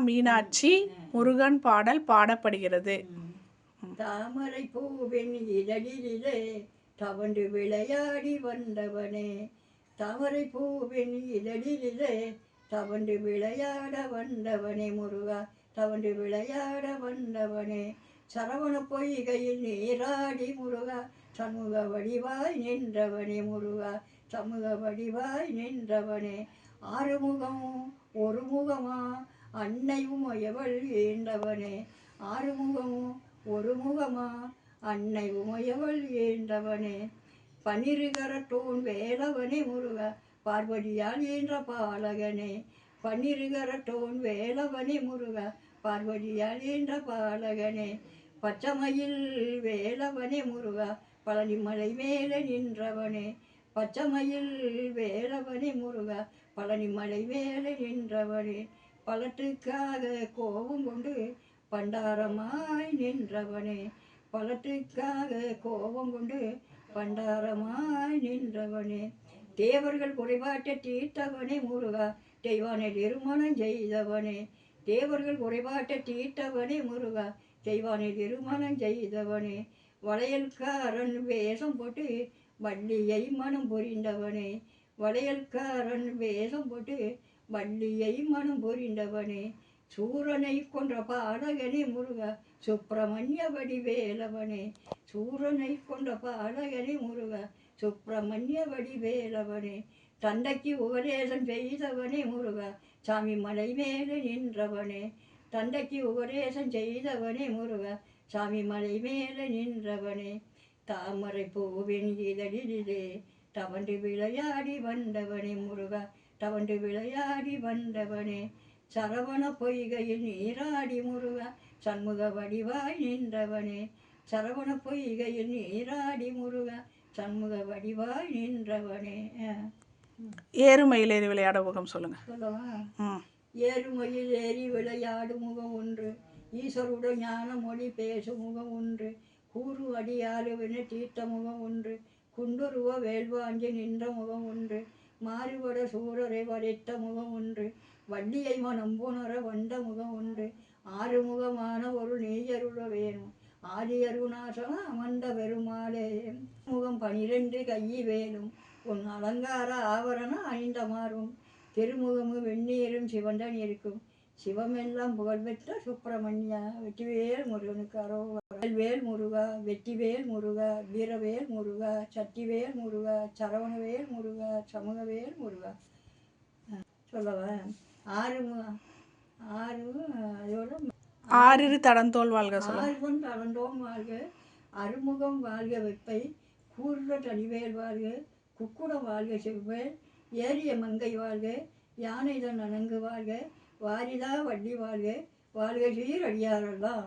மீனாட்சி முருகன் பாடல் பாடப்படுகிறது. தாமரை பூவின் இதழிலே தவண்டு விளையாடி வந்தவனே, தாமரை பூவின் இதழிலே தவண்டு விளையாட வந்தவனே முருகா, தவண்டு விளையாட வந்தவனே, சரவண பொய்கையில் நீராடி முருகா, சமூக வடிவாய் நின்றவனே முருகா, சமூக வடிவாய் நின்றவனே, ஆறுமுகம் ஒரு முகமா அன்னை உமையவள் ஏண்டவனே, ஆறுமுகமும் ஒரு முகமா அன்னை உமையவள் ஏண்டவனே, பன்னிருகரத்தோன் வேலவனே முருகா, பார்வதியால் ஈன்ற பாலகனே, பன்னிருகரத்தோன் வேலவனே முருகா, பார்வதியால் ஈன்ற பாலகனே, பச்சமையில் வேலவனே முருகா, பழனிமலை மேலே நின்றவனே, பச்சமையில் வேலவனே முருகா, பழனிமலை மேலே நின்றவனே, பலத்துக்காக கோபம் கொண்டு பண்டாரமாய் நின்றவனே, பலத்துக்காக கோபம் கொண்டு பண்டாரமாய் நின்றவனே, தேவர்கள் குறைபாட்டை தீர்த்தவனே முருகா, தெய்வானை திருமணம் செய்தவனே, தேவர்கள் குறைபாட்டை தீர்த்தவனே முருகா, தெய்வானை திருமணம் செய்தவனே, வளையல்காரன் வேஷம் போட்டு வள்ளியை மனம் புரிந்தவனே, வளையல்காரன் வேஷம் போட்டு வள்ளியை மனம் புரிந்தவனே, சூரனை கொன்ற பாலகனே முருகா, சுப்பிரமணிய வடிவேலவனே, சூரனை கொன்ற பாலகனே முருகா, சுப்பிரமணிய வடிவேலவனே, தந்தைக்கு உபதேசம் செய்தவனே முருகா, சாமி மலை மேலே நின்றவனே, தந்தைக்கு உபதேசம் செய்தவனே முருகா, சாமி மலை மேலே நின்றவனே, தாமரை பூவின் இதழிலே தவண்டு விளையாடி வந்தவனே முருகா, தவண்டு விளையாடி வந்தவனே, சரவண பொய்கையில் நீராடி முருகா, சண்முக வடிவாய் நின்றவனே, சரவண பொய்கையில் நீராடி முருகா, சண்முக வடிவாய் நின்றவனே. ஏறுமயில் ஏறி விளையாட முகம் சொல்லுங்க. சொல்லவா? ஏறுமயில் ஏறி விளையாடு முகம் ஒன்று, ஈஸ்வருடன் ஞான மொழி பேசும் முகம் ஒன்று, கூறு அடியாளுவென தீர்த்த முகம் ஒன்று, குண்டுருவ வேள்வாஞ்சி நின்ற முகம் ஒன்று, மாறுபட சூரரை வரைத்த முகம் ஒன்று, வள்ளியை மனம் புணர வந்த முகம் ஒன்று, ஆறுமுகமான ஒரு நெய்யருள வேணும், ஆதி அருணாசன அமர்ந்த பெருமாளே, முகம் 12 கையி வேலும், உன் அலங்கார ஆவரணம் அணிந்த மாறும், திருமுகமு வெந்நீரும் சிவந்தன் இருக்கும், சிவமெல்லாம் புகழ்பெற்ற சுப்பிரமணியா, வெற்றிவேல் முருகனுக்கு அரோகரா, வேல் முருகா, வெற்றிவேல் முருகா, வீரவேல் முருகா, சக்திவேல் முருகா, சரவணவேல் முருகா, சமூகவேல் முருகா. சொல்லவா? அதோட ஆறிரு தடந்தோல் வாழ்க, ஆறுவன் தடந்தோன் வாழ்க, அறுமுகம் வாழ்க வெப்பை, கூர்ற தனிவேல் வாழ்க, குக்குடம் வாழ்க செவ்வேல், ஏறிய மங்கை வாழ்க, யானைதன் அணங்கு வாழ்க, வாரிதா வள்ளி வாழ்க, வாழ்க சீர் அடியாரெல்லாம்.